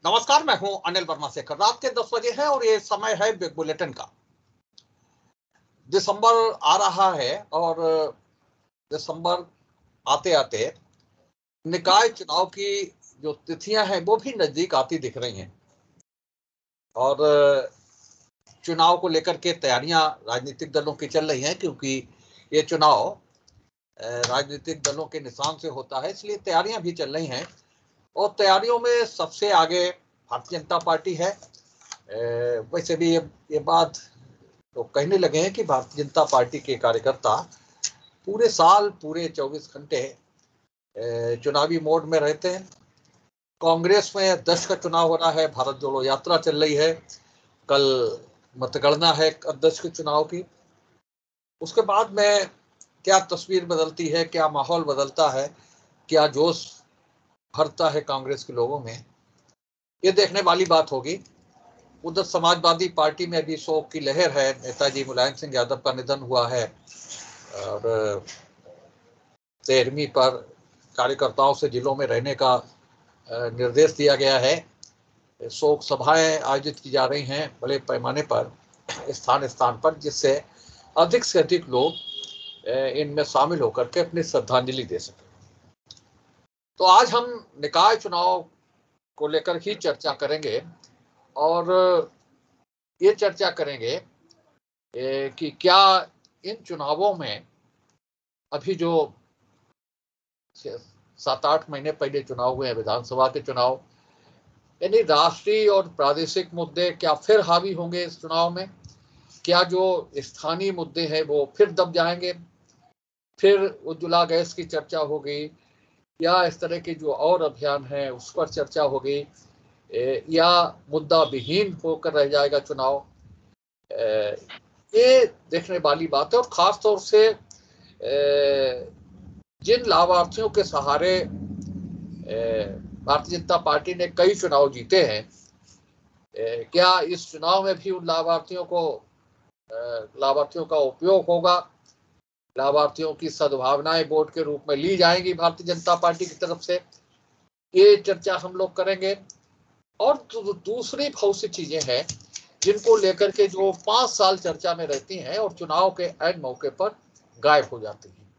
नमस्कार, मैं हूं अनिल वर्मा शेखर। रात के 10 बजे है और ये समय है बिग बुलेटिन का। दिसंबर आ रहा है और दिसंबर आते आते निकाय चुनाव की जो तिथियां हैं वो भी नजदीक आती दिख रही हैं और चुनाव को लेकर के तैयारियां राजनीतिक दलों की चल रही हैं, क्योंकि ये चुनाव राजनीतिक दलों के निशान से होता है, इसलिए तैयारियां भी चल रही हैं। और तैयारियों में सबसे आगे भारतीय जनता पार्टी है। वैसे भी ये बात तो कहने लगे हैं कि भारतीय जनता पार्टी के कार्यकर्ता पूरे साल, पूरे 24 घंटे चुनावी मोड में रहते हैं। कांग्रेस में अध्यक्ष का चुनाव हो रहा है, भारत जोड़ो यात्रा चल रही है, कल मतगणना है अध्यक्ष के चुनाव की। उसके बाद में क्या तस्वीर बदलती है, क्या माहौल बदलता है, क्या जोश भरता है कांग्रेस के लोगों में, ये देखने वाली बात होगी। उधर समाजवादी पार्टी में भी शोक की लहर है। नेताजी मुलायम सिंह यादव का निधन हुआ है और 13वीं पर कार्यकर्ताओं से जिलों में रहने का निर्देश दिया गया है। शोक सभाएं आयोजित की जा रही हैं बड़े पैमाने पर, स्थान स्थान पर, जिससे अधिक से अधिक लोग इनमें शामिल होकर के अपनी श्रद्धांजलि दे सकें। तो आज हम निकाय चुनाव को लेकर ही चर्चा करेंगे और ये चर्चा करेंगे कि क्या इन चुनावों में, अभी जो 7-8 महीने पहले चुनाव हुए हैं, विधानसभा के चुनाव, यानी राष्ट्रीय और प्रादेशिक मुद्दे क्या फिर हावी होंगे इस चुनाव में? क्या जो स्थानीय मुद्दे हैं वो फिर दब जाएंगे? फिर उज्ज्वला गैस की चर्चा होगी या इस तरह के जो और अभियान हैं उस पर चर्चा होगी, या मुद्दा विहीन होकर रह जाएगा चुनाव? ये देखने वाली बात है। और खास तौर से जिन लाभार्थियों के सहारे भारतीय जनता पार्टी ने कई चुनाव जीते हैं, क्या इस चुनाव में भी उन लाभार्थियों का उपयोग होगा? लाभार्थियों की सद्भावनाएं वोट के रूप में ली जाएंगी भारतीय जनता पार्टी की तरफ से? ये चर्चा हम लोग करेंगे। और दूसरी बहुत सी चीजें हैं जिनको लेकर के जो 5 साल चर्चा में रहती हैं और चुनाव के ऐन मौके पर गायब हो जाती हैं।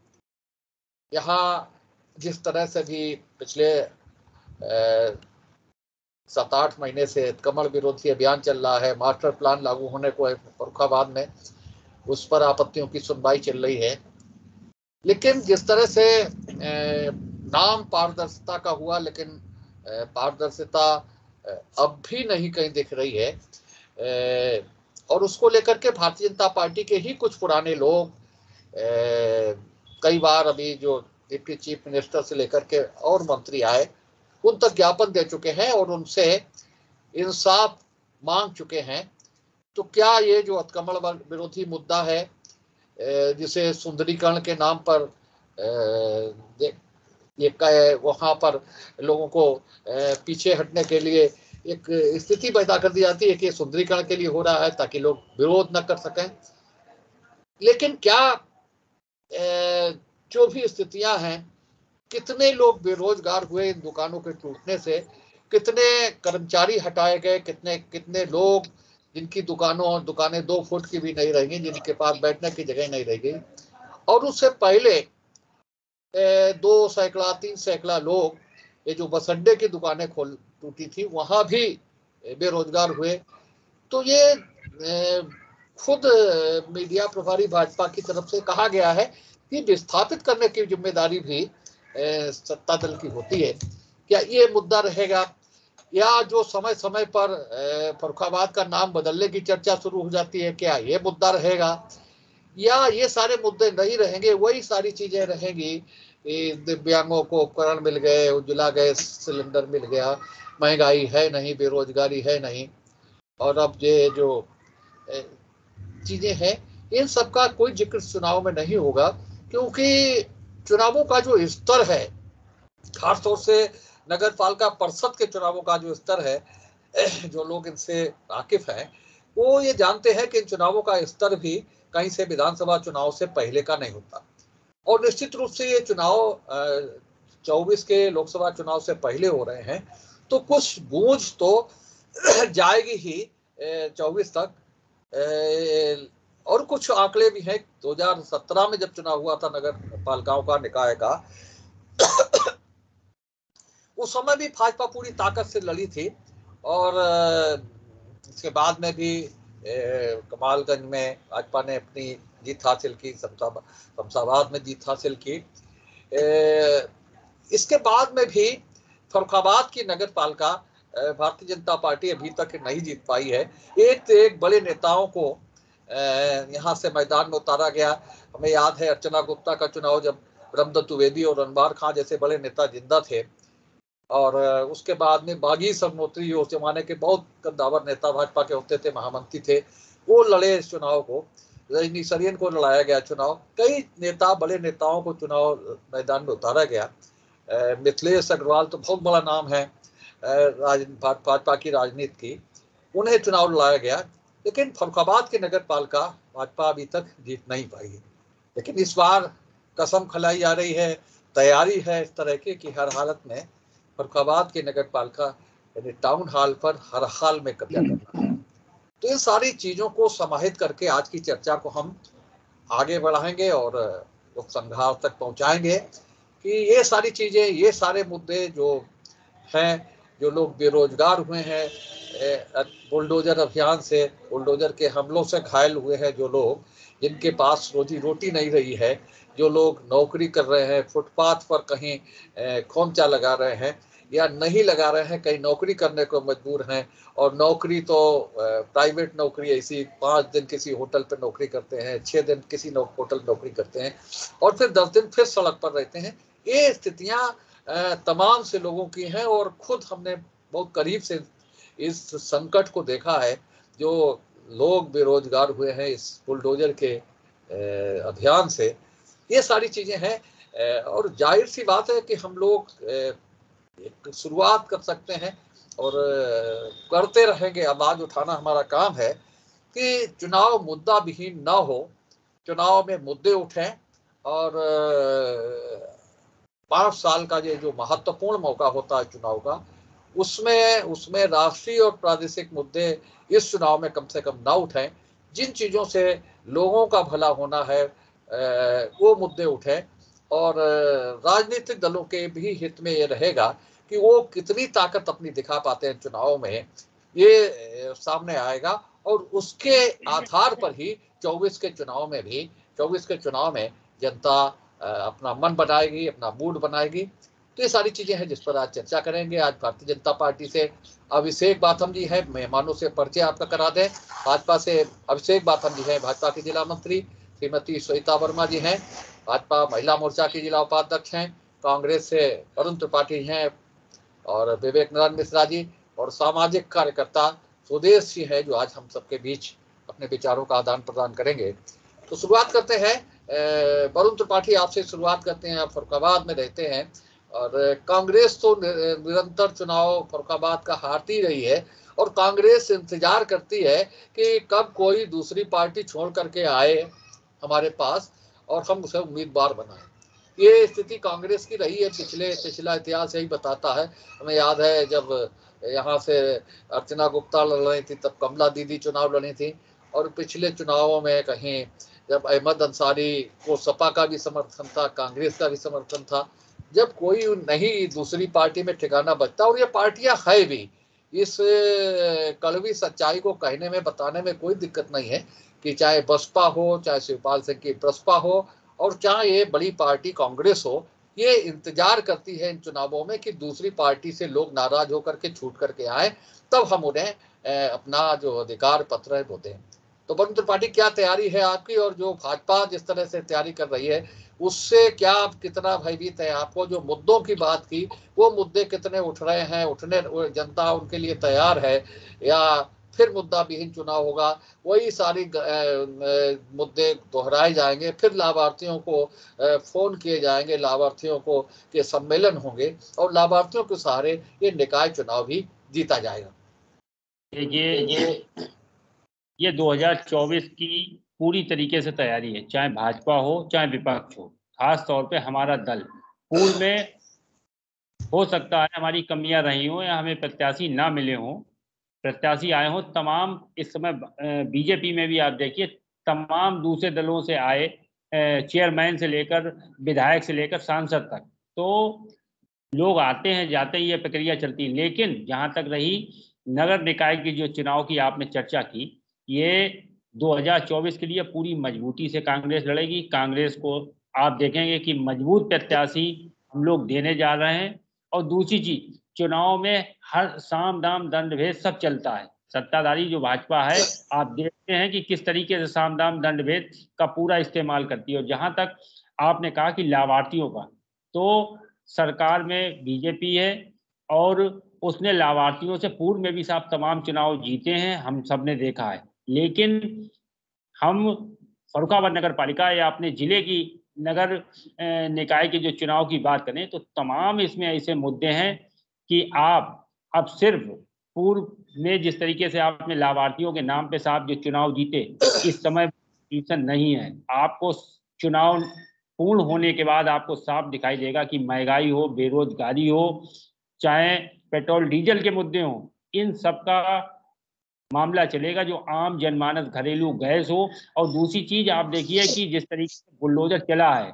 यहाँ जिस तरह से भी पिछले 7-8 महीने से कमल विरोधी अभियान चल रहा है, मास्टर प्लान लागू होने को है फर्रुखाबाद में, उस पर आपत्तियों की सुनवाई चल रही है। लेकिन जिस तरह से नाम पारदर्शिता का हुआ, लेकिन पारदर्शिता अब भी नहीं कहीं दिख रही है। और उसको लेकर के भारतीय जनता पार्टी के ही कुछ पुराने लोग कई बार, अभी जो डिप्टी चीफ मिनिस्टर से लेकर के और मंत्री आए, उन तक ज्ञापन दे चुके हैं और उनसे इंसाफ मांग चुके हैं। तो क्या ये जो अतिक्रमण विरोधी मुद्दा है, जिसे सुंदरीकरण के नाम पर ये वहां पर लोगों को पीछे हटने के लिए एक स्थिति पैदा कर दी जाती है कि सुंदरीकरण के लिए हो रहा है ताकि लोग विरोध न कर सकें। लेकिन क्या जो भी स्थितियां हैं, कितने लोग बेरोजगार हुए इन दुकानों के टूटने से, कितने कर्मचारी हटाए गए, कितने लोग जिनकी दुकानें 2 फुट की भी नहीं रहेंगी, जिनके पास बैठने की जगह नहीं रहेगी। और उससे पहले 2 सैकड़ा 3 सैकड़ा लोग, ये जो बस अड्डे की दुकानें टूटी थी वहां भी बेरोजगार हुए। तो ये खुद मीडिया प्रभारी भाजपा की तरफ से कहा गया है कि विस्थापित करने की जिम्मेदारी भी सत्ता दल की होती है। क्या ये मुद्दा रहेगा? या जो समय समय पर फर्रुखाबाद का नाम बदलने की चर्चा शुरू हो जाती है, क्या ये मुद्दा रहेगा? या ये सारे मुद्दे नहीं रहेंगे, वही सारी चीजें रहेंगी, दिव्यांगों को उपकरण मिल गए, उज्ज्वला गैस सिलेंडर मिल गया, महंगाई है नहीं, बेरोजगारी है नहीं, और अब ये जो चीजें हैं, इन सब का कोई जिक्र चुनाव में नहीं होगा। क्योंकि चुनावों का जो स्तर है, खासतौर से नगर पालिका परिषद के चुनावों का जो स्तर है, जो लोग इनसे वाकिफ हैं वो ये जानते हैं कि इन चुनावों का स्तर भी कहीं से विधानसभा चुनाव से पहले का नहीं होता। और निश्चित रूप से ये चुनाव 24 के लोकसभा चुनाव से पहले हो रहे हैं, तो कुछ गूंज तो जाएगी ही 24 तक। और कुछ आंकड़े भी हैं। 2017 में जब चुनाव हुआ था नगर पालिकाओं का, निकाय का, उस समय भी भाजपा पूरी ताकत से लड़ी थी। और इसके बाद में भी कमालगंज में भाजपा ने अपनी जीत हासिल की, शमशाबाद में जीत हासिल की। इसके बाद में भी फर्रुखाबाद की नगर पालिका भारतीय जनता पार्टी अभी तक नहीं जीत पाई है। एक से एक बड़े नेताओं को यहाँ से मैदान में उतारा गया। हमें याद है अर्चना गुप्ता का चुनाव, जब ब्रह्मदत्त द्विवेदी और अनवार खां जैसे बड़े नेता जिंदा थे, और उसके बाद में बागी सरनोत्री उस जमाने के बहुत कद्दावर नेता भाजपा के होते थे, महामंत्री थे, वो लड़े इस चुनाव को। रजनी सरियन को लड़ाया गया चुनाव। कई नेता, बड़े नेताओं को चुनाव मैदान में उतारा गया। मिथिलेश अग्रवाल तो बहुत बड़ा नाम है भाजपा की राजनीति की, उन्हें चुनाव लड़ाया गया। लेकिन फर्रुखाबाद की नगर पालिका भाजपा अभी तक जीत नहीं पाई है। लेकिन इस बार कसम खिलाई जा रही है, तैयारी है इस तरह की कि हर हालत में फर्रुखाबाद की नगर पालिका यानी टाउन हॉल पर हर हाल में कब्जा करना है। तो इन सारी चीजों को समाहित करके आज की चर्चा को हम आगे बढ़ाएंगे और उपसंहार तक पहुंचाएंगे कि ये सारी चीजें, ये सारे मुद्दे जो हैं, जो लोग बेरोजगार हुए हैं बुलडोजर अभियान से, बुलडोजर के हमलों से घायल हुए हैं, जो लोग जिनके पास रोजी रोटी नहीं रही है, जो लोग नौकरी कर रहे हैं, फुटपाथ पर कहीं खोमचा लगा रहे हैं या नहीं लगा रहे हैं, कहीं नौकरी करने को मजबूर हैं, और नौकरी तो प्राइवेट नौकरी ऐसी 5 दिन किसी होटल पर नौकरी करते हैं, 6 दिन किसी होटल नौकरी करते हैं और फिर 10 दिन फिर सड़क पर रहते हैं। ये स्थितियां तमाम से लोगों की हैं और खुद हमने बहुत करीब से इस संकट को देखा है। जो लोग बेरोजगार हुए हैं इस बुलडोजर के अभियान से, ये सारी चीजें हैं। और जाहिर सी बात है कि हम लोग एक शुरुआत कर सकते हैं और करते रहेंगे। आवाज उठाना हमारा काम है कि चुनाव मुद्दा विहीन ना हो, चुनाव में मुद्दे उठें और 5 साल का ये जो महत्वपूर्ण मौका होता है चुनाव का, उसमें राष्ट्रीय और प्रादेशिक मुद्दे इस चुनाव में कम से कम ना उठें। जिन चीजों से लोगों का भला होना है वो मुद्दे उठें। और राजनीतिक दलों के भी हित में ये रहेगा कि वो कितनी ताकत अपनी दिखा पाते हैं चुनाव में, ये सामने आएगा। और उसके आधार पर ही 24 के चुनाव में जनता अपना मन बनाएगी, अपना मूड बनाएगी। तो ये सारी चीजें हैं जिस पर आज चर्चा करेंगे। आज भारतीय जनता पार्टी से अभिषेक बाथम जी है, मेहमानों से परिचय आपका करा दें। भाजपा से अभिषेक बाथम जी है, भाजपा की जिला मंत्री। श्रीमती श्वेता वर्मा जी हैं, भाजपा महिला मोर्चा की जिला उपाध्यक्ष हैं। कांग्रेस से वरुण त्रिपाठी हैं और विवेक नारायण मिश्रा जी, और सामाजिक कार्यकर्ता सुदेश जी है जो आज हम सबके बीच अपने विचारों का आदान प्रदान करेंगे। तो शुरुआत करते हैं। वरुण त्रिपाठी, आपसे शुरुआत करते हैं। आप फर्रुखाबाद में रहते हैं और कांग्रेस तो निरंतर चुनाव फर्रुखाबाद का हारती रही है और कांग्रेस इंतजार करती है कि कब कोई दूसरी पार्टी छोड़ करके आए हमारे पास और हम उसे उम्मीदवार बनाएं। ये स्थिति कांग्रेस की रही है, पिछला इतिहास यही बताता है। हमें याद है जब यहाँ से अर्चना गुप्ता लड़ रही थी, तब कमला दीदी चुनाव लड़ी थी, और पिछले चुनावों में कहीं जब अहमद अंसारी को सपा का भी समर्थन था, कांग्रेस का भी समर्थन था, जब कोई नहीं दूसरी पार्टी में ठिकाना बचता। और ये पार्टियां है भी, इस कड़वी सच्चाई को कहने में, बताने में कोई दिक्कत नहीं है कि चाहे बसपा हो, चाहे शिवपाल सिंह की बसपा हो, और चाहे ये बड़ी पार्टी कांग्रेस हो, ये इंतजार करती है इन चुनावों में कि दूसरी पार्टी से लोग नाराज होकर के छूट करके आए, तब हम उन्हें अपना जो अधिकार पत्र है वो दें। तो वरुण त्रिपाठी, क्या तैयारी है आपकी, और जो भाजपा जिस तरह से तैयारी कर रही है उससे क्या कितना भयभीत है? आपको जो मुद्दों की बात की, वो मुद्दे कितने उठ रहे हैं, उठने जनता उनके लिए तैयार है, या फिर मुद्दा विहीन चुनाव होगा, वही सारी मुद्दे दोहराए जाएंगे, फिर लाभार्थियों को फोन किए जाएंगे, लाभार्थियों को के सम्मेलन होंगे और लाभार्थियों के सहारे ये निकाय चुनाव भी जीता जाएगा? ये 2024 की पूरी तरीके से तैयारी है, चाहे भाजपा हो चाहे विपक्ष हो। खास तौर पे हमारा दल पूर्व में हो सकता है हमारी कमियां रही हों या हमें प्रत्याशी ना मिले हों, प्रत्याशी आए हों। तमाम इस समय बीजेपी में भी आप देखिए तमाम दूसरे दलों से आए, चेयरमैन से लेकर विधायक से लेकर सांसद तक, तो लोग आते हैं जाते हैं, ये प्रक्रिया चलती है। लेकिन जहां तक रही नगर निकाय की जो चुनाव की आपने चर्चा की, ये 2024 के लिए पूरी मजबूती से कांग्रेस लड़ेगी। कांग्रेस को आप देखेंगे कि मजबूत प्रत्याशी हम लोग देने जा रहे हैं। और दूसरी चीज, चुनाव में हर साम दाम दंड भेद सब चलता है। सत्ताधारी जो भाजपा है, आप देखते हैं कि किस तरीके से साम दाम दंड भेद का पूरा इस्तेमाल करती है। और जहां तक आपने कहा कि लाभार्थियों का, तो सरकार में बीजेपी है और उसने लाभार्थियों से पूर्व में भी साहब तमाम चुनाव जीते हैं, हम सब ने देखा है। लेकिन हम फर्रुखाबाद नगर पालिका या अपने जिले की नगर निकाय के जो चुनाव की बात करें, तो तमाम इसमें ऐसे मुद्दे हैं कि आप अब सिर्फ पूर्व में जिस तरीके से आपने लाभार्थियों के नाम पे साहब जो चुनाव जीते, इस समय नहीं है। आपको चुनाव पूर्ण होने के बाद आपको साफ दिखाई देगा कि महंगाई हो, बेरोजगारी हो, चाहे पेट्रोल डीजल के मुद्दे हो, इन सब का मामला चलेगा जो आम जनमानस, घरेलू गैस हो। और दूसरी चीज आप देखिए कि जिस तरीके से बुलडोजर चला है,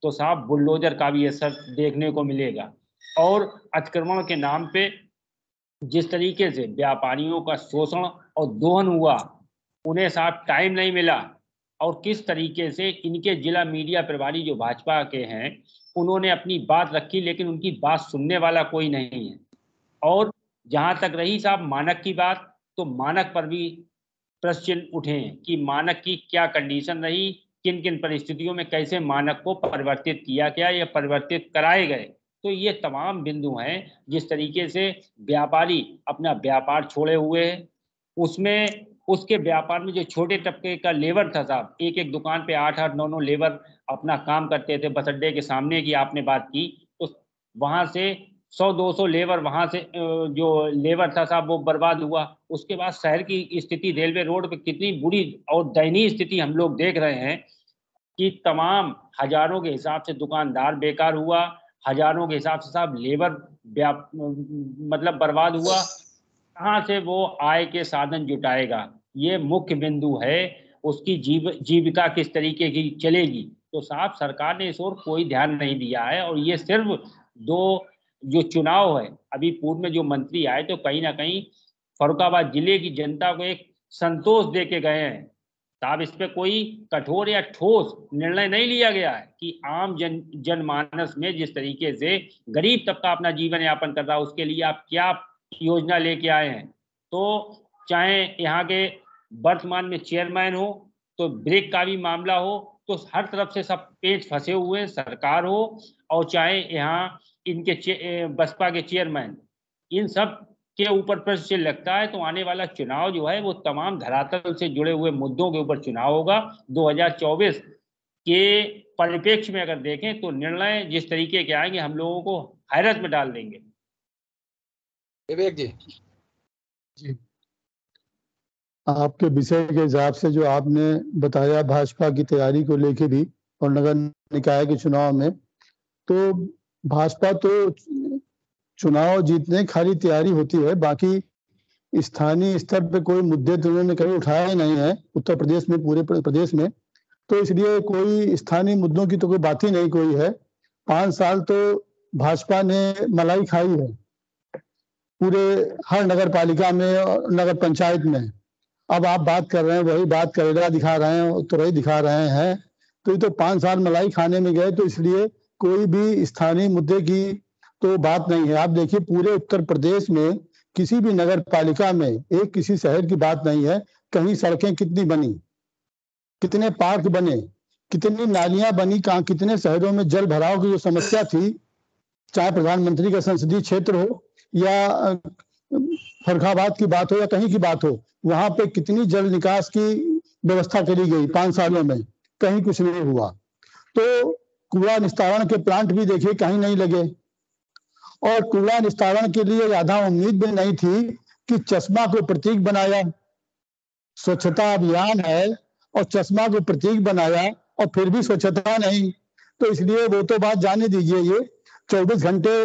तो साहब बुलडोजर का भी असर देखने को मिलेगा। और अतिक्रमण के नाम पे जिस तरीके से व्यापारियों का शोषण और दोहन हुआ, उन्हें साहब टाइम नहीं मिला। और किस तरीके से इनके जिला मीडिया प्रभारी जो भाजपा के हैं, उन्होंने अपनी बात रखी, लेकिन उनकी बात सुनने वाला कोई नहीं है। और जहां तक रही साहब मानक की बात, तो मानक पर भी प्रश्न चिन्ह उठे हैं कि मानक की क्या कंडीशन रही, किन किन परिस्थितियों में कैसे मानक को परिवर्तित किया गया या परिवर्तित कराए गए। तो ये तमाम बिंदु हैं जिस तरीके से व्यापारी अपना व्यापार छोड़े हुए हैं। उसमें उसके व्यापार में जो छोटे तबके का लेबर था साहब, एक एक दुकान पे 8-8, 9-9 लेबर अपना काम करते थे। बस अड्डे के सामने की आपने बात की, तो वहां से 100-200 लेबर वहां से जो लेबर था साहब वो बर्बाद हुआ। उसके बाद शहर की स्थिति रेलवे रोड पे कितनी बुरी और दयनीय स्थिति हम लोग देख रहे हैं कि तमाम हजारों के हिसाब से दुकानदार बेकार हुआ, हजारों के हिसाब से साहब लेबर मतलब बर्बाद हुआ। कहाँ से वो आय के साधन जुटाएगा, ये मुख्य बिंदु है। उसकी जीविका किस तरीके की चलेगी, तो साहब सरकार ने इस ओर कोई ध्यान नहीं दिया है। और ये सिर्फ दो जो चुनाव है, अभी पूर्व में जो मंत्री आए, तो कहीं ना कहीं फर्रुखाबाद जिले की जनता को एक संतोष दे के गए हैं साहब। इस पे कोई कठोर या ठोस निर्णय नहीं लिया गया है कि आम जनमानस में जिस तरीके से गरीब तबका अपना जीवन यापन कर रहा है, उसके लिए आप क्या योजना लेके आए हैं। तो चाहे यहाँ के वर्तमान में चेयरमैन हो, तो ब्रेक का भी मामला हो, तो हर तरफ से सब पेच फंसे हुए सरकार हो, और चाहे यहाँ इनके बसपा के चेयरमैन, इन सब के ऊपर प्रश्न लगता है। तो आने वाला चुनाव जो है वो तमाम धरातल से जुड़े हुए मुद्दों के ऊपर चुनाव होगा। 2024 के परिप्रेक्ष्य में अगर देखें तो निर्णय जिस तरीके के आएंगे हम लोगों को हैरत में डाल देंगे। विवेक जी। जी, आपके विषय के हिसाब से जो आपने बताया भाजपा की तैयारी को लेके भी और नगर निकाय के चुनाव में, तो भाजपा तो चुनाव जीतने खाली तैयारी होती है, बाकी स्थानीय स्तर पे कोई मुद्दे तो उन्होंने कभी उठाया नहीं है उत्तर प्रदेश में, पूरे प्रदेश में। तो इसलिए कोई स्थानीय मुद्दों की तो कोई बात ही नहीं कोई है। 5 साल तो भाजपा ने मलाई खाई है पूरे हर नगर पालिका में और नगर पंचायत में। अब आप बात कर रहे हैं, वही बात करेगा दिखा रहे हैं, उतरही दिखा रहे हैं। तो ये तो 5 साल मलाई खाने में गए, तो इसलिए कोई भी स्थानीय मुद्दे की तो बात नहीं है। आप देखिए पूरे उत्तर प्रदेश में किसी भी नगर पालिका में एक किसी शहर की बात नहीं है। कहीं सड़कें कितनी बनी, कितने पार्क बने, कितनी नालियां बनी, कहाँ कितने शहरों में जल भराव की जो समस्या थी, चाहे प्रधानमंत्री का संसदीय क्षेत्र हो या फर्रुखाबाद की बात हो या कहीं की बात हो, वहां पे कितनी जल निकास की व्यवस्था करी गई 5 सालों में, कहीं कुछ नहीं हुआ। तो कूड़ा निस्तारण के प्लांट भी देखिए कहीं नहीं लगे। और कूड़ा निस्तारण के लिए ज्यादा उम्मीद भी नहीं थी कि चश्मा को प्रतीक बनाया, स्वच्छता अभियान है और चश्मा को प्रतीक बनाया और फिर भी स्वच्छता नहीं। तो इसलिए वो तो बात जाने दीजिए, ये 24 घंटे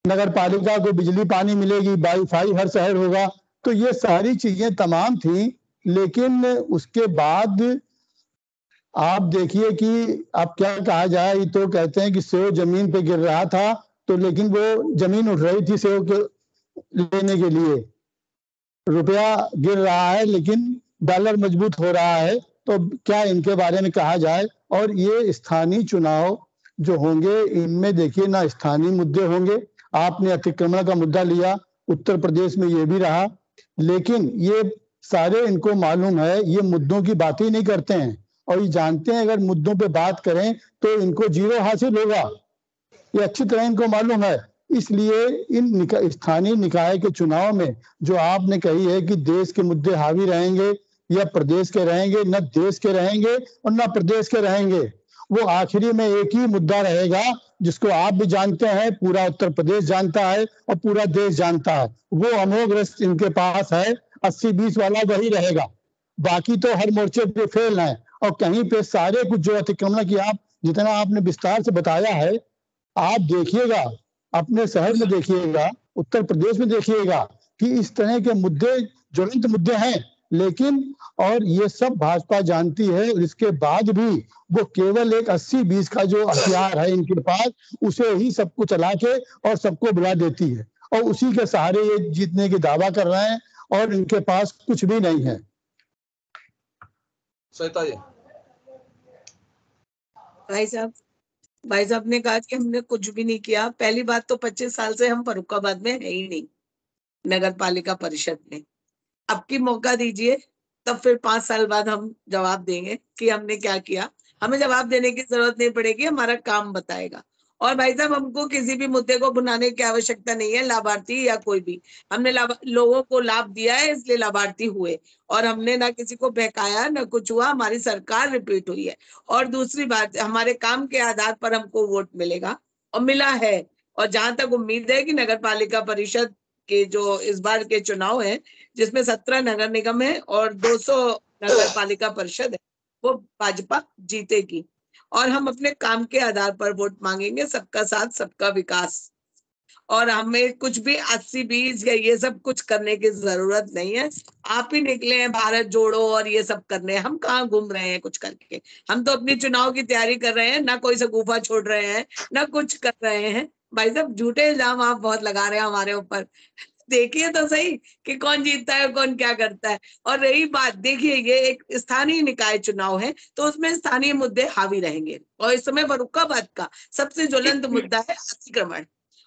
नगर पालिका को बिजली पानी मिलेगी, वाईफाई हर शहर होगा। तो ये सारी चीजें तमाम थी, लेकिन उसके बाद आप देखिए कि अब क्या कहा जाए, ये तो कहते हैं कि सेव जमीन पे गिर रहा था, तो लेकिन वो जमीन उठ रही थी सेव के लेने के लिए। रुपया गिर रहा है लेकिन डॉलर मजबूत हो रहा है। तो क्या इनके बारे में कहा जाए। और ये स्थानीय चुनाव जो होंगे, इनमें देखिए ना स्थानीय मुद्दे होंगे। आपने अतिक्रमण का मुद्दा लिया, उत्तर प्रदेश में ये भी रहा, लेकिन ये सारे इनको मालूम है, ये मुद्दों की बात ही नहीं करते हैं और ये जानते हैं अगर मुद्दों पे बात करें तो इनको जीरो हासिल होगा, ये अच्छी तरह इनको मालूम है। इसलिए इन स्थानीय निकाय के चुनाव में जो आपने कही है कि देश के मुद्दे हावी रहेंगे या प्रदेश के रहेंगे, न देश के रहेंगे और न प्रदेश के रहेंगे, वो आखिरी में एक ही मुद्दा रहेगा जिसको आप भी जानते हैं, पूरा उत्तर प्रदेश जानता है और पूरा देश जानता है। वो अमोघ रस इनके पास है, 80-20 वाला वही रहेगा। बाकी तो हर मोर्चे पे फेल है और कहीं पे सारे कुछ जो अतिक्रमण की आप जितना आपने विस्तार से बताया है, आप देखिएगा अपने शहर में, देखिएगा उत्तर प्रदेश में, देखिएगा कि इस तरह के मुद्दे ज्वलंत मुद्दे हैं। लेकिन और ये सब भाजपा जानती है और इसके बाद भी वो केवल एक 80-20 का जो हथियार है इनके पास, उसे ही सबको चला के और सबको बुला देती है और उसी के सहारे ये जीतने की दावा कर रहे हैं और इनके पास कुछ भी नहीं है। सविता जी। भाई साहब ने कहा कि हमने कुछ भी नहीं किया। पहली बात तो 25 साल से हम फर्रुखाबाद में है ही नहीं नगर पालिका परिषद में। अब की मौका दीजिए, तब फिर 5 साल बाद हम जवाब देंगे कि हमने क्या किया। हमें जवाब देने की जरूरत नहीं पड़ेगी, हमारा काम बताएगा। और भाई साहब, हमको किसी भी मुद्दे को भुनाने की आवश्यकता नहीं है, लाभार्थी या कोई भी। हमने लोगों को लाभ दिया है, इसलिए लाभार्थी हुए, और हमने ना किसी को बहकाया ना कुछ हुआ। हमारी सरकार रिपीट हुई है। और दूसरी बात, हमारे काम के आधार पर हमको वोट मिलेगा और मिला है। और जहां तक उम्मीद है कि नगर पालिका परिषद के जो इस बार के चुनाव है, जिसमें 17 नगर निगम है और 200 नगर पालिका परिषद है, वो भाजपा जीतेगी। और हम अपने काम के आधार पर वोट मांगेंगे, सबका साथ सबका विकास। और हमें कुछ भी 80-20 या ये सब कुछ करने की जरूरत नहीं है। आप ही निकले हैं भारत जोड़ो और ये सब करने, हम कहाँ घूम रहे हैं कुछ करके। हम तो अपनी चुनाव की तैयारी कर रहे हैं, ना कोई सगुफा छोड़ रहे हैं, ना कुछ कर रहे हैं। भाई साहब, झूठे इल्जाम आप बहुत लगा रहे हैं हमारे ऊपर। देखिए तो सही कि कौन जीतता है, कौन क्या करता है। और रही बात, देखिए ये एक स्थानीय निकाय चुनाव है, तो उसमें स्थानीय मुद्दे हावी रहेंगे। और इस समय फर्रुखाबाद का सबसे ज्वलंत मुद्दा है अतिक्रमण।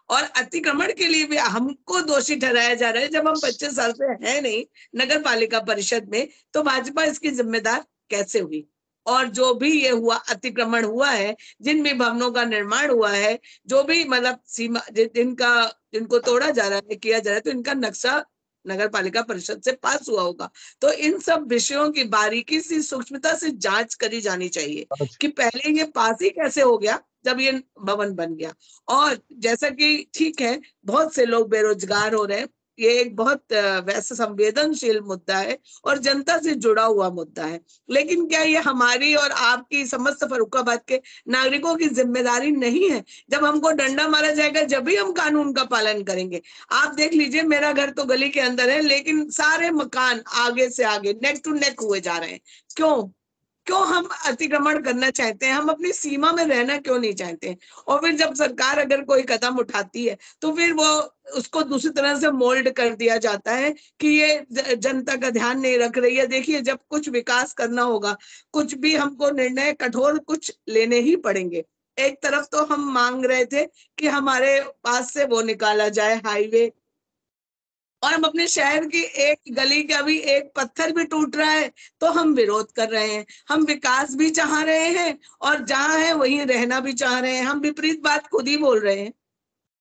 और अतिक्रमण के लिए भी हमको दोषी ठहराया जा रहा है। जब हम 25 साल से हैं नहीं नगर पालिका परिषद में, तो भाजपा इसकी जिम्मेदार कैसे हुई। और जो भी ये हुआ, अतिक्रमण हुआ है, जिन भी भवनों का निर्माण हुआ है, जो भी मतलब सीमा जिनको तोड़ा जा रहा है, किया जा रहा है, तो इनका नक्शा नगर पालिका परिषद से पास हुआ होगा। तो इन सब विषयों की बारीकी से, सूक्ष्मता से जांच करी जानी चाहिए कि पहले ये पास ही कैसे हो गया जब ये भवन बन गया। और जैसा कि ठीक है, बहुत से लोग बेरोजगार हो रहे हैं, ये एक बहुत वैसे संवेदनशील मुद्दा है और जनता से जुड़ा हुआ मुद्दा है। लेकिन क्या ये हमारी और आपकी समस्त फर्रुखाबाद के नागरिकों की जिम्मेदारी नहीं है? जब हमको डंडा मारा जाएगा जब भी हम कानून का पालन करेंगे। आप देख लीजिए, मेरा घर तो गली के अंदर है, लेकिन सारे मकान आगे से आगे नेक टू नेक हुए जा रहे हैं। क्यों हम अतिक्रमण करना चाहते हैं? हम अपनी सीमा में रहना क्यों नहीं चाहते हैं? और फिर जब सरकार अगर कोई कदम उठाती है तो फिर वो उसको दूसरी तरह से मोल्ड कर दिया जाता है कि ये जनता का ध्यान नहीं रख रही है। देखिए, जब कुछ विकास करना होगा, कुछ भी हमको निर्णय कठोर कुछ लेने ही पड़ेंगे। एक तरफ तो हम मांग रहे थे कि हमारे पास से वो निकाला जाए हाईवे, और हम अपने शहर की एक गली का भी एक पत्थर भी टूट रहा है तो हम विरोध कर रहे हैं। हम विकास भी चाह रहे हैं और जहां है वहीं रहना भी चाह रहे हैं। हम विपरीत बात खुद ही बोल रहे हैं।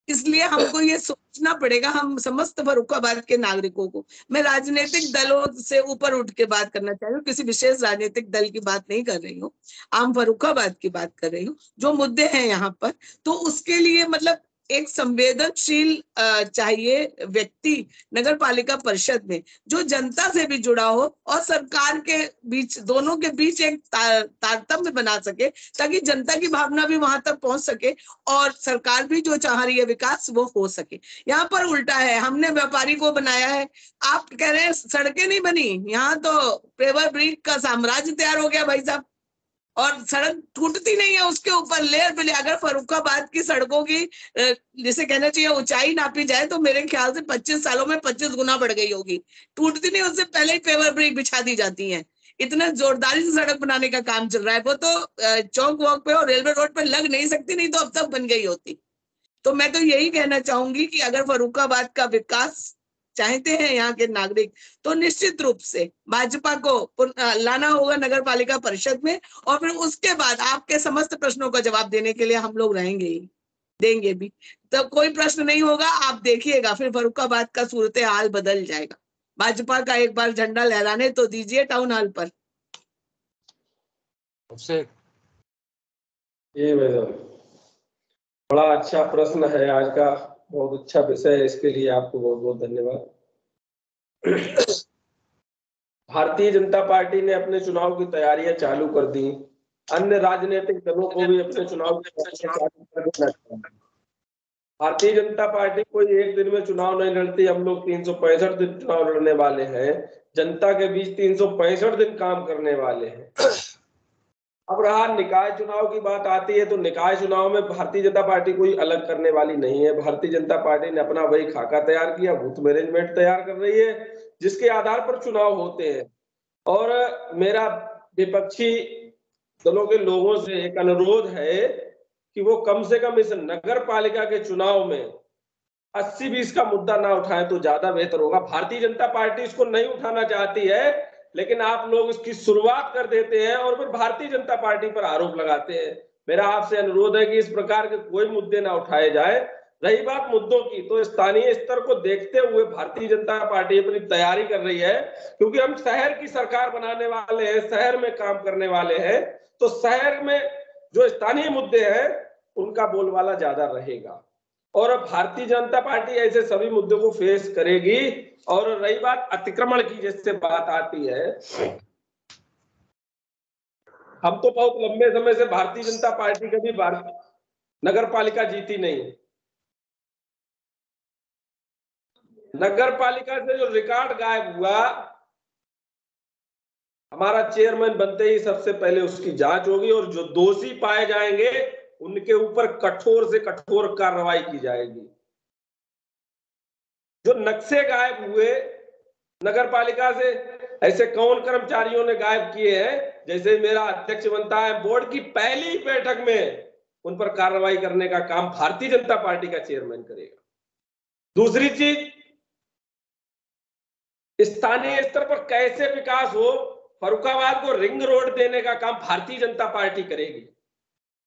इसलिए हमको ये सोचना पड़ेगा, हम समस्त फर्रुखाबाद के नागरिकों को। मैं राजनीतिक दलों से ऊपर उठ के बात करना चाह रही हूँ, किसी विशेष राजनीतिक दल की बात नहीं कर रही हूँ, आम फर्रुखाबाद की बात कर रही हूँ। जो मुद्दे हैं यहाँ पर, तो उसके लिए मतलब एक संवेदनशील चाहिए व्यक्ति नगर पालिका परिषद में, जो जनता से भी जुड़ा हो और सरकार के बीच, दोनों के बीच एक तारतम्य बना सके, ताकि जनता की भावना भी वहां तक पहुंच सके और सरकार भी जो चाह रही है विकास वो हो सके। यहाँ पर उल्टा है, हमने व्यापारी को बनाया है, आप कह रहे हैं सड़कें नहीं बनी। यहाँ तो पेवर ब्रिज का साम्राज्य तैयार हो गया भाई साहब, और सड़क टूटती नहीं है उसके ऊपर लेयर पे लेयर। अगर फर्रुखाबाद की सड़कों की जिसे कहना चाहिए ऊंचाई नापी जाए तो मेरे ख्याल से 25 सालों में 25 गुना बढ़ गई होगी। टूटती नहीं, उससे पहले ही पेवर ब्रिक बिछा दी जाती है। इतना जोरदारी से सड़क बनाने का काम चल रहा है। वो तो चौक वॉक पे और रेलवे रोड पे लग नहीं सकती, नहीं तो अब तक बन गई होती। तो मैं तो यही कहना चाहूंगी कि अगर फर्रुखाबाद का विकास चाहते हैं यहाँ के नागरिक, तो निश्चित रूप से भाजपा को लाना होगा नगर पालिका परिषद में, और फिर उसके बाद आपके समस्त प्रश्नों का जवाब देने के लिए हम लोग रहेंगे ही, देंगे भी। तो कोई प्रश्न नहीं होगा, आप देखिएगा फिर फर्रुखाबाद का सूरत हाल बदल जाएगा। भाजपा का एक बार झंडा लहराने तो दीजिए टाउन हॉल पर। ये बड़ा अच्छा प्रश्न है आज का, बहुत अच्छा विषय है, इसके लिए आपको बहुत बहुत धन्यवाद। भारतीय जनता पार्टी ने अपने चुनाव की तैयारियां चालू कर दी, अन्य राजनीतिक दलों को भी अपने चुनाव की तैयारियां चालू कर देना चाहिए। भारतीय जनता पार्टी कोई एक दिन में चुनाव नहीं लड़ती, हम लोग 365 दिन चुनाव लड़ने वाले हैं, जनता के बीच 365 दिन काम करने वाले हैं। अब रहा निकाय चुनाव की बात आती है, तो निकाय चुनाव में भारतीय जनता पार्टी कोई अलग करने वाली नहीं है। भारतीय जनता पार्टी ने अपना वही खाका तैयार किया, बूथ मैनेजमेंट तैयार कर रही है, जिसके आधार पर चुनाव होते हैं। और मेरा विपक्षी दलों के लोगों से एक अनुरोध है कि वो कम से कम इस नगर पालिका के चुनाव में 80-20 का मुद्दा ना उठाएं तो ज्यादा बेहतर होगा। भारतीय जनता पार्टी इसको नहीं उठाना चाहती है, लेकिन आप लोग इसकी शुरुआत कर देते हैं और फिर भारतीय जनता पार्टी पर आरोप लगाते हैं। मेरा आपसे अनुरोध है कि इस प्रकार के कोई मुद्दे ना उठाए जाए। रही बात मुद्दों की, तो स्थानीय स्तर को देखते हुए भारतीय जनता पार्टी अपनी तैयारी कर रही है, क्योंकि हम शहर की सरकार बनाने वाले हैं, शहर में काम करने वाले हैं, तो शहर में जो स्थानीय मुद्दे हैं उनका बोलबाला ज्यादा रहेगा और भारतीय जनता पार्टी ऐसे सभी मुद्दों को फेस करेगी। और रही बात अतिक्रमण की, जिससे बात आती है, हम तो बहुत लंबे समय से भारतीय जनता पार्टी कभी नगर पालिका जीती नहीं। नगर पालिका से जो रिकॉर्ड गायब हुआ, हमारा चेयरमैन बनते ही सबसे पहले उसकी जांच होगी और जो दोषी पाए जाएंगे उनके ऊपर कठोर से कठोर कार्रवाई की जाएगी। जो नक्शे गायब हुए नगर पालिका से, ऐसे कौन कर्मचारियों ने गायब किए हैं? जैसे मेरा अध्यक्ष बनता है, बोर्ड की पहली बैठक में उन पर कार्रवाई करने का काम भारतीय जनता पार्टी का चेयरमैन करेगा। दूसरी चीज, स्थानीय स्तर पर कैसे विकास हो, फर्रुखाबाद को रिंग रोड देने का काम भारतीय जनता पार्टी करेगी।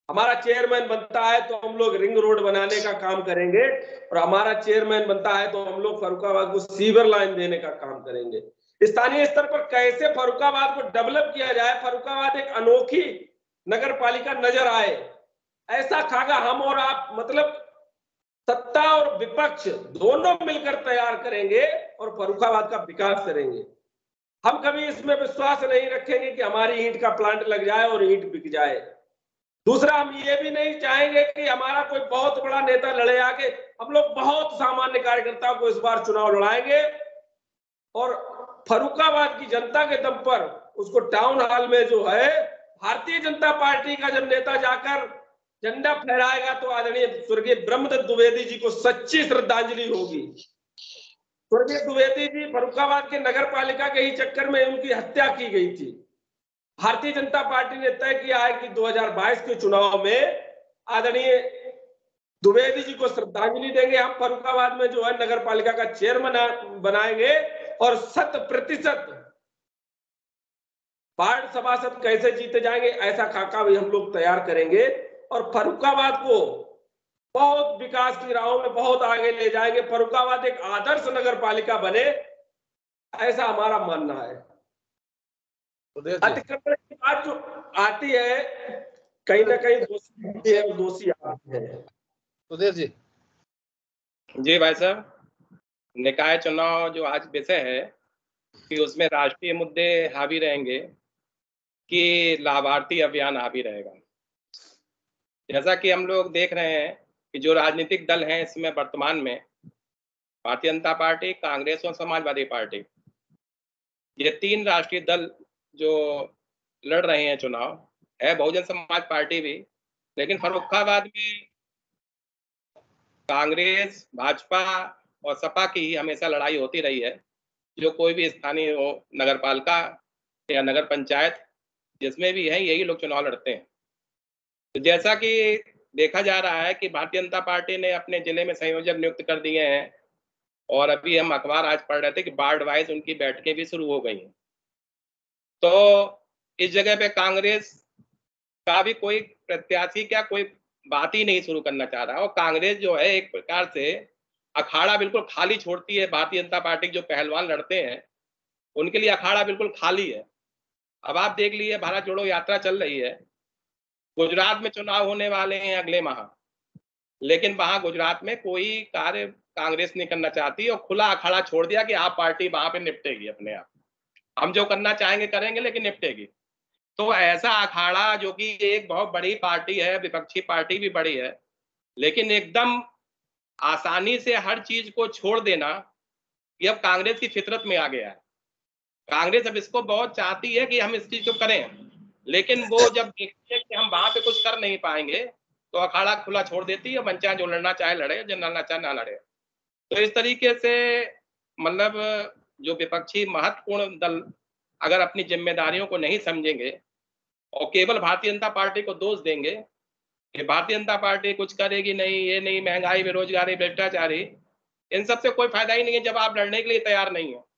हमारा चेयरमैन बनता है तो हम लोग रिंग रोड बनाने का काम करेंगे, और हमारा चेयरमैन बनता है तो हम लोग फर्रुखाबाद को सीवर लाइन देने का काम करेंगे। स्थानीय स्तर पर कैसे फर्रुखाबाद को डेवलप किया जाए, फर्रुखाबाद एक अनोखी नगर पालिका नजर आए, ऐसा खाका हम और आप, मतलब सत्ता और विपक्ष दोनों मिलकर तैयार करेंगे और फर्रुखाबाद का विकास करेंगे। हम कभी इसमें विश्वास नहीं रखेंगे कि हमारी ईंट का प्लांट लग जाए और ईंट बिक जाए। दूसरा, हम ये भी नहीं चाहेंगे कि हमारा कोई बहुत बड़ा नेता लड़े आके। हम लोग बहुत सामान्य कार्यकर्ताओं को इस बार चुनाव लड़ाएंगे और फर्रुखाबाद की जनता के दम पर उसको टाउन हॉल में जो है भारतीय जनता पार्टी का जब नेता जाकर झंडा फहराएगा तो आदरणीय स्वर्गीय ब्रह्मदत्त द्विवेदी जी को सच्ची श्रद्धांजलि होगी। स्वर्गीय द्विवेदी जी फर्रुखाबाद के नगर पालिका के ही चक्कर में उनकी हत्या की गई थी। भारतीय जनता पार्टी ने तय किया है कि 2022 के चुनाव में आदरणीय द्विवेदी जी को श्रद्धांजलि देंगे। हम फर्रुखाबाद में जो है नगर पालिका का चेयरमैन बनाएंगे और 100% वार्ड सभासद कैसे जीते जाएंगे, ऐसा खाका भी हम लोग तैयार करेंगे और फर्रुखाबाद को बहुत विकास की राहों में बहुत आगे ले जाएंगे। फर्रुखाबाद एक आदर्श नगर पालिका बने, ऐसा हमारा मानना है। अतिक्रमण की बात जो आती है, कहीं ना कहीं दोषी है और दोषी आते हैं। सुधीर जी, जी भाई साहब, निकाय चुनाव जो आज विषय है कि उसमें राष्ट्रीय मुद्दे हावी रहेंगे कि लाभार्थी अभियान हावी रहेगा। जैसा कि हम लोग देख रहे हैं कि जो राजनीतिक दल हैं इसमें वर्तमान में भारतीय जनता पार्टी, कांग्रेस और समाजवादी पार्टी, ये तीन राष्ट्रीय दल जो लड़ रहे हैं चुनाव, है बहुजन समाज पार्टी भी, लेकिन फर्रुखाबाद में कांग्रेस, भाजपा और सपा की ही हमेशा लड़ाई होती रही है। जो कोई भी स्थानीय हो, नगर पालिका या नगर पंचायत जिसमें भी है, यही लोग चुनाव लड़ते हैं। तो जैसा कि देखा जा रहा है कि भारतीय जनता पार्टी ने अपने जिले में संयोजक नियुक्त कर दिए हैं और अभी हम अखबार आज पढ़ रहे थे कि वार्ड वाइज उनकी बैठकें भी शुरू हो गई हैं। तो इस जगह पे कांग्रेस का भी कोई प्रत्याशी क्या कोई बात ही नहीं शुरू करना चाह रहा, और कांग्रेस जो है एक प्रकार से अखाड़ा बिल्कुल खाली छोड़ती है। भारतीय जनता पार्टी जो पहलवान लड़ते हैं उनके लिए अखाड़ा बिल्कुल खाली है। अब आप देख लीजिए, भारत जोड़ो यात्रा चल रही है, गुजरात में चुनाव होने वाले हैं अगले माह, लेकिन वहां गुजरात में कोई कार्य कांग्रेस नहीं करना चाहती और खुला अखाड़ा छोड़ दिया कि आप पार्टी वहां पे निपटेगी अपने आप, हम जो करना चाहेंगे करेंगे लेकिन निपटेगी। तो ऐसा अखाड़ा जो कि एक बहुत बड़ी पार्टी है, विपक्षी पार्टी भी बड़ी है, लेकिन एकदम आसानी से हर चीज को छोड़ देना, ये अब कांग्रेस की फितरत में आ गया है। कांग्रेस अब इसको बहुत चाहती है कि हम इस चीज को करें, लेकिन वो जब देखती है कि हम वहां पे कुछ कर नहीं पाएंगे तो अखाड़ा खुला छोड़ देती है। मन चाहे जो लड़ना चाहे लड़े, जो लड़ना चाहे ना लड़े। तो इस तरीके से मतलब जो विपक्षी महत्वपूर्ण दल अगर अपनी जिम्मेदारियों को नहीं समझेंगे और केवल भारतीय जनता पार्टी को दोष देंगे कि भारतीय जनता पार्टी कुछ करेगी नहीं, ये नहीं, महंगाई, बेरोजगारी, भ्रष्टाचारी, इन सब से कोई फायदा ही नहीं है जब आप लड़ने के लिए तैयार नहीं हो।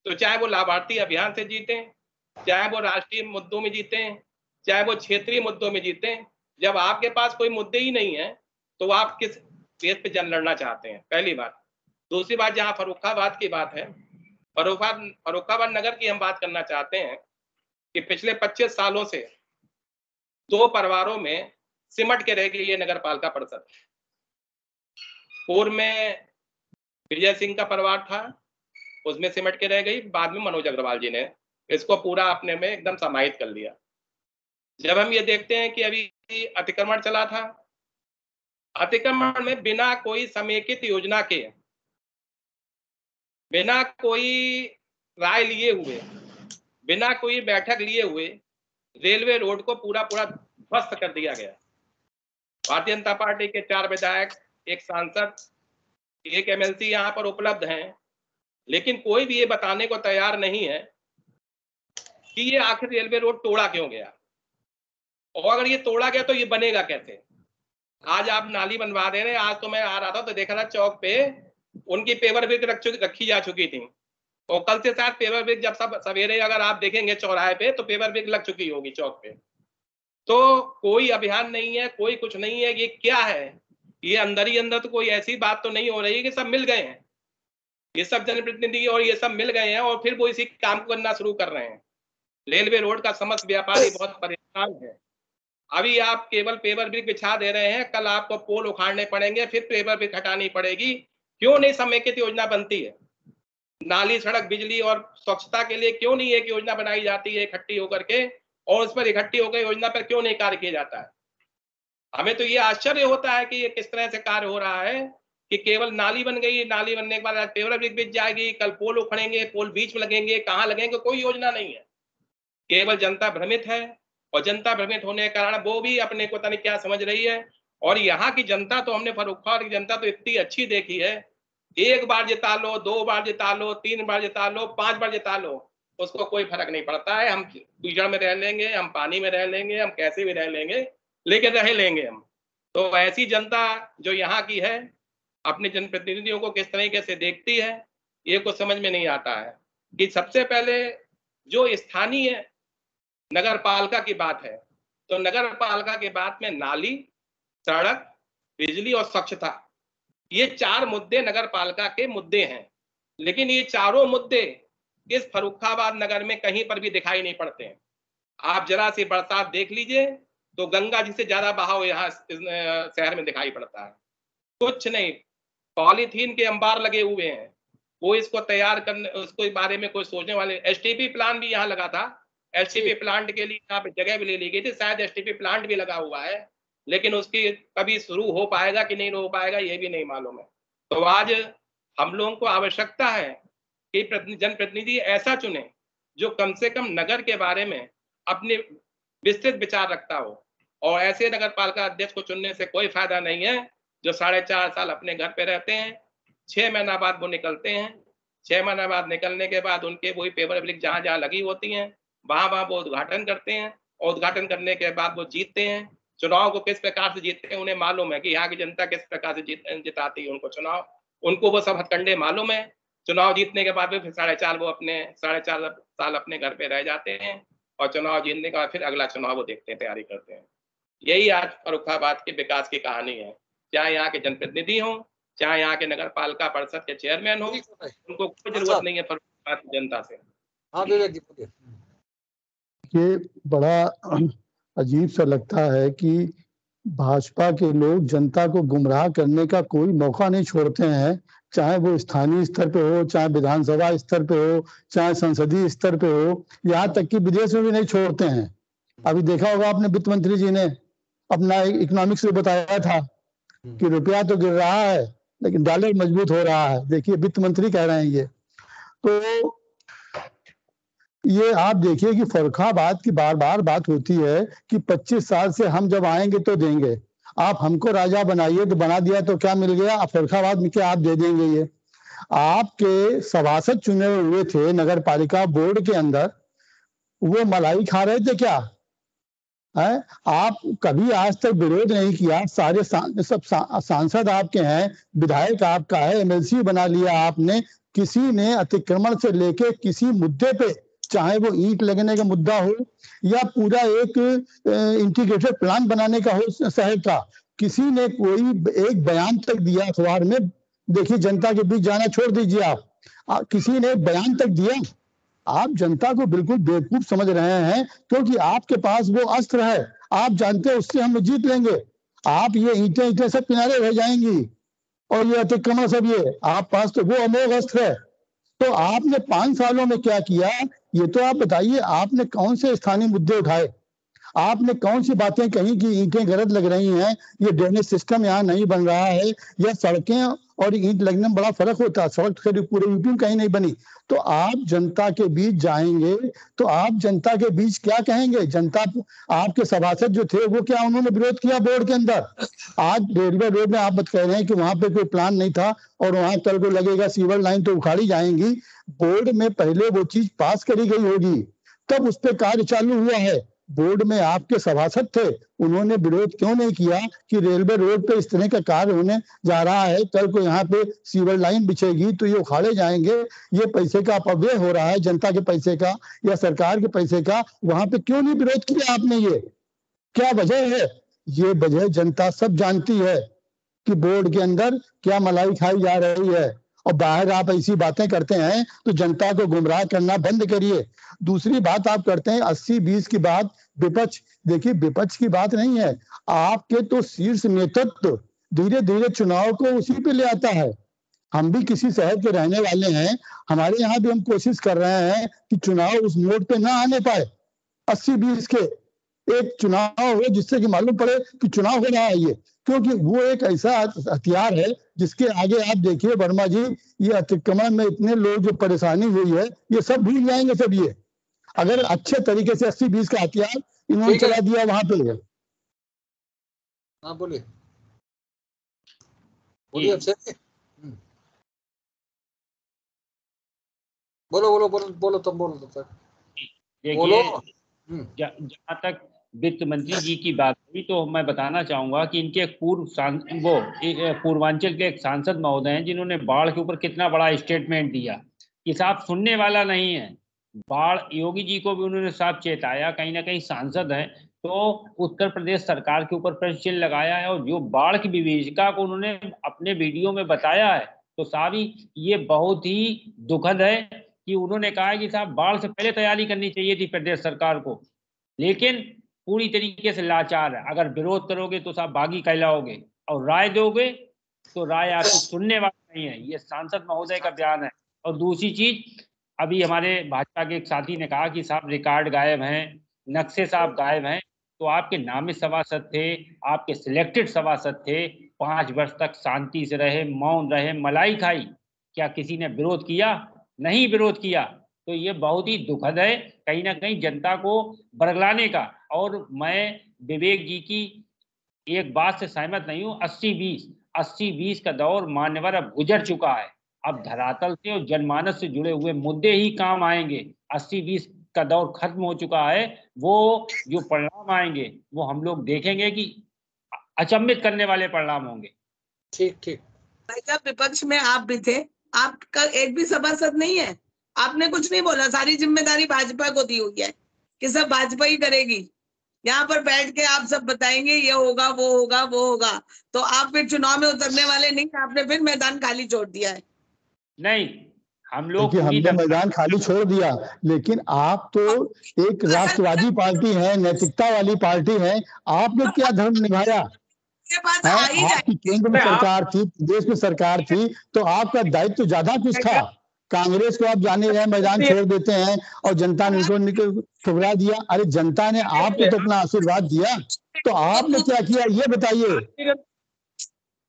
तो चाहे वो लाभार्थी अभियान से जीते, चाहे वो राष्ट्रीय मुद्दों में जीते, चाहे वो क्षेत्रीय मुद्दों में जीते, जब आपके पास कोई मुद्दे ही नहीं है तो आप किस बेस पे जन लड़ना चाहते हैं, पहली बात। दूसरी बात, जहां फर्रुखाबाद की बात है, फर्रुखाबाद नगर की हम बात करना चाहते हैं कि पिछले 25 सालों से 2 परिवारों में सिमट के रह गई ये नगर पालिका परिषद। पूर्व में विजय सिंह का परिवार था, उसमें सिमट के रह गई, बाद में मनोज अग्रवाल जी ने इसको पूरा अपने में एकदम समाहित कर लिया। जब हम ये देखते हैं कि अभी अतिक्रमण चला था, अतिक्रमण में बिना कोई समेकित योजना के, बिना कोई राय लिए हुए, बिना कोई बैठक लिए हुए रेलवे रोड को पूरा ध्वस्त कर दिया गया। भारतीय जनता पार्टी के 4 विधायक, एक सांसद, एक एमएलसी यहाँ पर उपलब्ध हैं, लेकिन कोई भी ये बताने को तैयार नहीं है कि ये आखिर रेलवे रोड तोड़ा क्यों गया, और अगर ये तोड़ा गया तो ये बनेगा कैसे। आज आप नाली बनवा दे रहे हैं। आज तो मैं आ रहा था तो देखा था चौक पे उनकी पेवर ब्रिक रखी जा चुकी थी, और कल से शायद पेवर ब्रिक जब सब सवेरे अगर आप देखेंगे चौराहे पे तो पेवर ब्रिक लग चुकी होगी चौक पे। तो कोई अभियान नहीं है, कोई कुछ नहीं है। ये क्या है, ये अंदर ही अंदर तो कोई ऐसी बात तो नहीं हो रही है कि सब मिल गए हैं, ये सब जनप्रतिनिधि और ये सब मिल गए हैं और फिर वो इसी काम को करना शुरू कर रहे हैं। रेलवे रोड का समस्त व्यापारी बहुत परेशान है। अभी आप केवल पेवर ब्रिक बिछा दे रहे हैं, कल आपको पोल उखाड़ने पड़ेंगे, फिर पेवर ब्रिक हटानी पड़ेगी। क्यों नहीं समेकित योजना बनती है? नाली, सड़क, बिजली और स्वच्छता के लिए क्यों नहीं एक योजना बनाई जाती है इकट्ठी होकर के, और उस पर इकट्ठी होकर योजना पर क्यों नहीं कार्य किया जाता है? हमें तो ये आश्चर्य होता है कि ये किस तरह से कार्य हो रहा है कि केवल नाली बन गई, नाली बनने के बाद पेवर ब्रिक बिछ जाएगी, कल पोल उखड़ेंगे, पोल बीच में लगेंगे, कहाँ लगेंगे, कोई योजना नहीं है। केवल जनता भ्रमित है, और जनता भ्रमित होने के कारण वो भी अपने को पता नहीं क्या समझ रही है। और यहाँ की जनता तो हमने फर्रुखाबाद की जनता तो इतनी अच्छी देखी है, 1 बार जिता लो, 2 बार जिता लो, 3 बार जिता लो, 5 बार जिता लो, उसको कोई फर्क नहीं पड़ता है। हम कीचड़ में रह लेंगे, हम पानी में रह लेंगे, हम कैसे भी रह लेंगे, लेकिन रह लेंगे हम। तो ऐसी जनता जो यहाँ की है अपने जनप्रतिनिधियों को किस तरीके से देखती है, ये कुछ समझ में नहीं आता है। कि सबसे पहले जो स्थानीय नगर पालिका की बात है, तो नगर पालिका के बात में नाली, सड़क, बिजली और स्वच्छता, ये 4 मुद्दे नगर पालिका के मुद्दे हैं। लेकिन ये चारों मुद्दे इस फर्रुखाबाद नगर में कहीं पर भी दिखाई नहीं पड़ते हैं। आप जरा सी बरसात देख लीजिए तो गंगा जी से ज्यादा बहाव यहाँ शहर में दिखाई पड़ता है। कुछ नहीं, पॉलीथीन के अंबार लगे हुए हैं, वो इसको तैयार करने, उसको बारे में कोई सोचने वाले। एसटीपी प्लांट भी यहाँ लगा था, एसटीपी प्लांट के लिए यहाँ पे जगह भी ले ली गई थी, शायद एसटीपी प्लांट भी लगा हुआ है, लेकिन उसकी कभी शुरू हो पाएगा कि नहीं हो पाएगा ये भी नहीं मालूम है। तो आज हम लोगों को आवश्यकता है कि जनप्रतिनिधि ऐसा चुने जो कम से कम नगर के बारे में अपने विस्तृत विचार रखता हो, और ऐसे नगर पालिका अध्यक्ष को चुनने से कोई फायदा नहीं है जो 4.5 साल अपने घर पे रहते हैं, 6 महीना बाद वो निकलते हैं, 6 महीना बाद निकलने के बाद उनके वही पेपर पब्लिक जहां लगी होती हैं वहां वो उद्घाटन करते हैं, और उद्घाटन करने के बाद वो जीतते हैं। चुनाव को किस प्रकार से जीतते हैं उन्हें मालूम है कि यहाँ की जनता किस प्रकार से जिताती है उनको चुनाव, उनको वो सब हथकंडे मालूम है। चुनाव जीतने के बाद भी फिर 4.5 साल अपने घर पे रह जाते हैं, और चुनाव जीतने के बाद फिर अगला चुनाव वो देखते हैं, तैयारी करते हैं। यही आज फर्रुखाबाद के विकास की कहानी है। चाहे यहाँ के जनप्रतिनिधि हो, चाहे यहाँ के नगर पालिका परिषद के चेयरमैन हो, उनको कोई जरूरत नहीं है फर्रुखाबाद की जनता से। हाँ विवेक जी बोलिए। ये बड़ा अजीब सा लगता है कि भाजपा के लोग जनता को गुमराह करने का कोई मौका नहीं छोड़ते हैं, चाहे वो स्थानीय स्तर पे हो, चाहे विधानसभा स्तर पे हो, चाहे संसदीय स्तर पे हो, यहाँ तक कि विदेश में भी नहीं छोड़ते हैं। अभी देखा होगा आपने, वित्त मंत्री जी ने अपना इकोनॉमिक्स में बताया था कि रुपया तो गिर रहा है लेकिन डॉलर मजबूत हो रहा है। देखिए वित्त मंत्री कह रहे हैं ये। तो ये आप देखिए कि फर्रुखाबाद की बार बार बात होती है कि 25 साल से हम जब आएंगे तो देंगे, आप हमको राजा बनाइए, तो बना दिया तो क्या मिल गया, फर्रुखाबाद में क्या आप दे देंगे। ये आपके सभासद चुने हुए थे नगर पालिका बोर्ड के अंदर, वो मलाई खा रहे थे क्या है? आप कभी आज तक विरोध नहीं किया, सारे सब सांसद आपके हैं, विधायक आपका है, एमएलसी बना लिया आपने, किसी ने अतिक्रमण से लेके किसी मुद्दे पे, चाहे वो ईंट लगने का मुद्दा हो या पूरा एक इंटीग्रेटेड प्लान बनाने का हो शहर का, किसी ने कोई एक बयान तक दिया अखबार में? देखिए जनता के बीच जाना छोड़ दीजिए आप, किसी ने बयान तक दिया? आप जनता को बिल्कुल बेवकूफ समझ रहे हैं, क्योंकि आपके पास वो अस्त्र है, आप जानते हैं उससे हम जीत लेंगे। आप ये ईंटें सब किनारे रह जाएंगी और ये अतिक्रमण सब, ये आप पास तो वो अमोघ अस्त्र है। तो आपने 5 सालों में क्या किया, ये तो आप बताइए। आपने कौन से स्थानीय मुद्दे उठाए, आपने कौन सी बातें कही कि ईंटें गलत लग रही हैं, ये ड्रेनेज सिस्टम यहाँ नहीं बन रहा है, या सड़कें और ईंट लगने में बड़ा फर्क होता है, सड़क पूरे यूपी में कहीं नहीं बनी। तो आप जनता के बीच जाएंगे तो आप जनता के बीच क्या कहेंगे? जनता, आपके सभासद जो थे वो क्या उन्होंने विरोध किया बोर्ड के अंदर? आज रेलवे रोड में आप कह रहे हैं कि वहां पे कोई प्लान नहीं था और वहां कल को लगेगा सीवर लाइन तो उखाड़ी जाएंगी। बोर्ड में पहले वो चीज पास करी गई होगी, तब उस पर कार्य चालू हुआ है। बोर्ड में आपके सभासद थे, उन्होंने विरोध क्यों नहीं किया कि रेलवे रोड पे इस तरह का कार्य होने जा रहा है, कल को यहाँ पे सीवर लाइन बिछेगी तो ये उखाड़े जाएंगे, ये पैसे का अपव्यय हो रहा है, जनता के पैसे का या सरकार के पैसे का, वहां पे क्यों नहीं विरोध किया आपने? ये क्या वजह है? ये वजह जनता सब जानती है कि बोर्ड के अंदर क्या मलाई खाई जा रही है, और बाहर आप ऐसी बातें करते हैं तो जनता को गुमराह करना बंद करिए। दूसरी बात आप करते हैं 80-20 की बात, विपक्ष, देखिए विपक्ष की बात नहीं है, आपके तो शीर्ष नेतृत्व धीरे धीरे चुनाव को उसी पे ले आता है। हम भी किसी शहर के रहने वाले हैं, हमारे यहाँ भी हम कोशिश कर रहे हैं कि चुनाव उस मोड पे ना आने पाए। 80-20 के एक चुनाव हो जिससे कि मालूम पड़े कि चुनाव हो रहा है ये, क्योंकि वो एक ऐसा हथियार है जिसके आगे आप देखिए वर्मा जी, ये अतिक्रमण में इतने लोग जो परेशानी हुई है ये सब भूल जाएंगे सब। ये अगर अच्छे तरीके से 80-20 का हथियार इन्होंने चला दिया वहां पे। हाँ बोलिए बोलिए बोलो तुम बोलो सर। देखिए जहाँ तक वित्त मंत्री जी की बात हुई तो मैं बताना चाहूंगा कि इनके एक पूर्वांचल के एक सांसद महोदय हैं जिन्होंने बाढ़ के ऊपर कितना बड़ा स्टेटमेंट दिया कि साहब सुनने वाला नहीं है। बाढ़, योगी जी को भी उन्होंने साफ चेताया, कहीं ना कहीं सांसद हैं तो उत्तर प्रदेश सरकार के ऊपर प्रश्न चिन्ह लगाया है, और जो बाढ़ की विभीषिका को उन्होंने अपने वीडियो में बताया है तो सारी ये बहुत ही दुखद है कि उन्होंने कहा है कि साहब बाढ़ से पहले तैयारी करनी चाहिए थी प्रदेश सरकार को, लेकिन पूरी तरीके से लाचार है। अगर विरोध करोगे तो साहब बागी कहलाओगे और राय दोगे तो राय आपकी सुनने वाला नहीं है। ये सांसद महोदय का बयान है। और दूसरी चीज, अभी हमारे भाजपा के एक साथी ने कहा कि साहब रिकॉर्ड गायब हैं, नक्शे साहब गायब हैं। तो आपके नामित सभासद थे, आपके सिलेक्टेड सभासद थे, 5 वर्ष तक शांति से रहे, मौन रहे, मलाई खाई, क्या किसी ने विरोध किया? नहीं विरोध किया। तो ये बहुत ही दुखद है, कहीं ना कहीं जनता को बरगलाने का। और मैं विवेक जी की एक बात से सहमत नहीं हूँ। 80-20 का दौर मान्यवर अब गुजर चुका है। अब धरातल से और जनमानस से जुड़े हुए मुद्दे ही काम आएंगे। 80-20 का दौर खत्म हो चुका है। वो जो परिणाम आएंगे वो हम लोग देखेंगे कि अचंभित करने वाले परिणाम होंगे। ठीक ठीक। भाई साहब, विपक्ष में आप भी थे, आपका एक भी सभासद नहीं है, आपने कुछ नहीं बोला। सारी जिम्मेदारी भाजपा को दी हुई है कि सब भाजपा ही करेगी। यहाँ पर बैठ के आप सब बताएंगे ये होगा, वो होगा, वो होगा, तो आप फिर चुनाव में उतरने वाले नहीं, आपने फिर मैदान खाली छोड़ दिया है। नहीं, हम लोग देखिए हमने मैदान खाली छोड़ दिया, लेकिन आप तो एक राष्ट्रवादी पार्टी है, नैतिकता वाली पार्टी है, आपने क्या धर्म निभाया है? आपकी केंद्र में सरकार थी, प्रदेश में सरकार थी, तो आपका दायित्व तो ज्यादा कुछ था। कांग्रेस को आप जाने रहे मैदान छोड़ देते हैं और जनता ने उनको ठुकरा दिया। अरे जनता ने आपको तो अपना आशीर्वाद दिया, तो आपने क्या किया ये बताइए।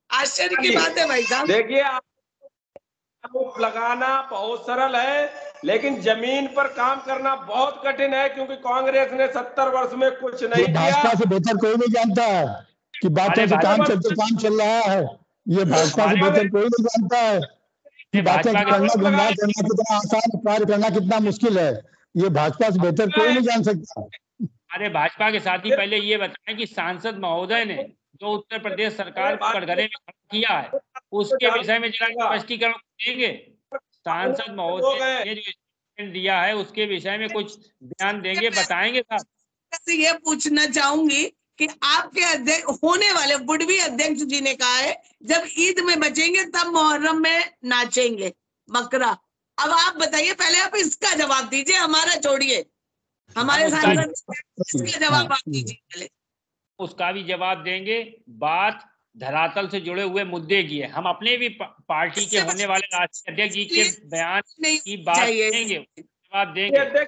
आश्चर्य की बात है भाई साहब। देखिए, आरोप लगाना बहुत सरल है, लेकिन जमीन पर काम करना बहुत कठिन है, क्योंकि कांग्रेस ने 70 वर्ष में कुछ नहीं किया। भाजपा से बेहतर कोई नहीं जानता है कि बातों से काम चल रहा है। ये भाजपा से बेहतर कोई नहीं जानता है कि बातें करना, गुमराह करना कितना आसान, कार्य करना कितना मुश्किल है। ये भाजपा से बेहतर कोई नहीं जान सकता। अरे भाजपा के साथी पहले ये बताएं कि सांसद महोदय ने जो उत्तर प्रदेश सरकार को कटघरे में खड़ा किया है, उसके विषय में जरा स्पष्टीकरण देंगे। सांसद महोदय ने जो स्टेटमेंट दिया है उसके विषय में कुछ बयान देंगे, बताएंगे साहब। ये पूछना चाहूंगी कि आपके अध्यक्ष होने वाले बुढ़वी अध्यक्ष जी ने कहा है जब ईद में बचेंगे तब मुहर्रम में नाचेंगे बकरा। अब आप बताइए, पहले आप इसका जवाब दीजिए, हमारा छोड़िए, हमारे सांसद इसका जवाब आप दीजिए पहले। उसका भी जवाब देंगे। बात धरातल से जुड़े हुए मुद्दे की है। हम अपने भी पार्टी के होने वाले राष्ट्रीय अध्यक्ष जी के बयान की बात करेंगे, जवाब देंगे।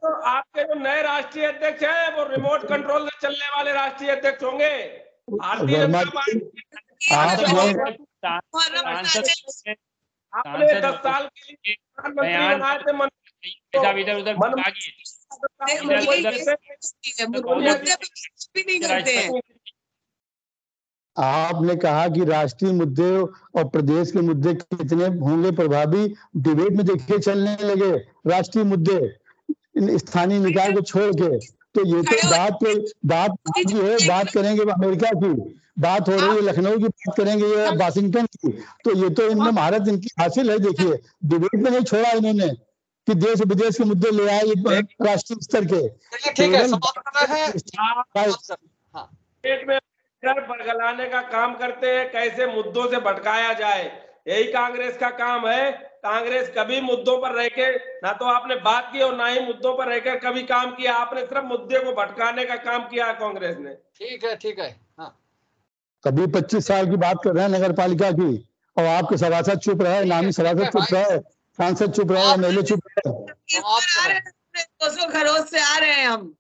तो आपके जो नए राष्ट्रीय अध्यक्ष हैं वो रिमोट कंट्रोल से चलने वाले राष्ट्रीय अध्यक्ष होंगे। भारतीय जनता पार्टी आपने 10 साल के लिए प्रधानमंत्री बनाए थे, इधर उधर आपने कहा कि राष्ट्रीय मुद्दे और प्रदेश के मुद्दे कितने होंगे प्रभावी, डिबेट में देखिए चलने लगे राष्ट्रीय मुद्दे स्थानीय निकाय को छोड़ के। तो ये तो बात जो है, बात करेंगे अमेरिका की, बात हो रही है लखनऊ की, बात करेंगे ये वाशिंगटन की। तो ये तो इनमें महारत इनकी हासिल है। देखिए डिबेट में नहीं छोड़ा इन्होंने कि देश विदेश के मुद्दे ले आए राष्ट्रीय स्तर के। ठीक है, पेट में बरगलाने का काम करते हैं, कैसे मुद्दों से भटकाया जाए, यही कांग्रेस का काम है। कांग्रेस कभी मुद्दों पर रह के ना तो आपने बात की और ना ही मुद्दों पर रहकर कभी काम किया। आपने सिर्फ मुद्दे को भटकाने का काम किया कांग्रेस ने। ठीक है ठीक है। हाँ, कभी 25 साल की बात कर रहे हैं नगर पालिका की, और आपके सभासद चुप रहे, नामी सभासद चुप रहे, सांसद चुप रहे, एमएलए चुप रहे। खरोच से आ रहे हैं हम।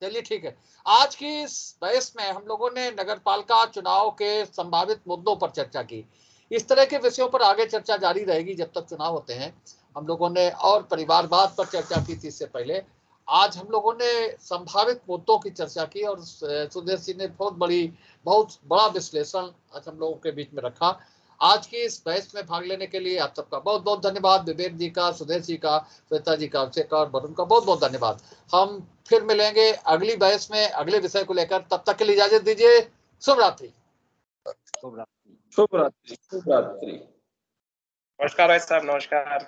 चलिए ठीक है। आज की इस बहस में हम लोगों ने नगरपालिका चुनाव के संभावित मुद्दों पर चर्चा की। इस तरह के विषयों पर आगे चर्चा जारी रहेगी जब तक चुनाव होते हैं। हम लोगों ने और परिवारवाद पर चर्चा की थी इससे पहले। आज हम लोगों ने संभावित मुद्दों की चर्चा की और सुधीर सिंह ने बहुत बड़ा विश्लेषण आज हम लोगों के बीच में रखा। आज की इस बहस में भाग लेने के लिए आप सबका बहुत बहुत धन्यवाद। विवेक जी का, सुधीर जी का, श्वेता जी का, अभिषेक का और वरुण का बहुत बहुत धन्यवाद। हम फिर मिलेंगे अगली बहस में अगले विषय को लेकर। तब तक के लिए इजाजत दीजिए। शुभ रात्रि। शुभ रात्रि। शुभ रात्रि। नमस्कार भाई साहब, नमस्कार।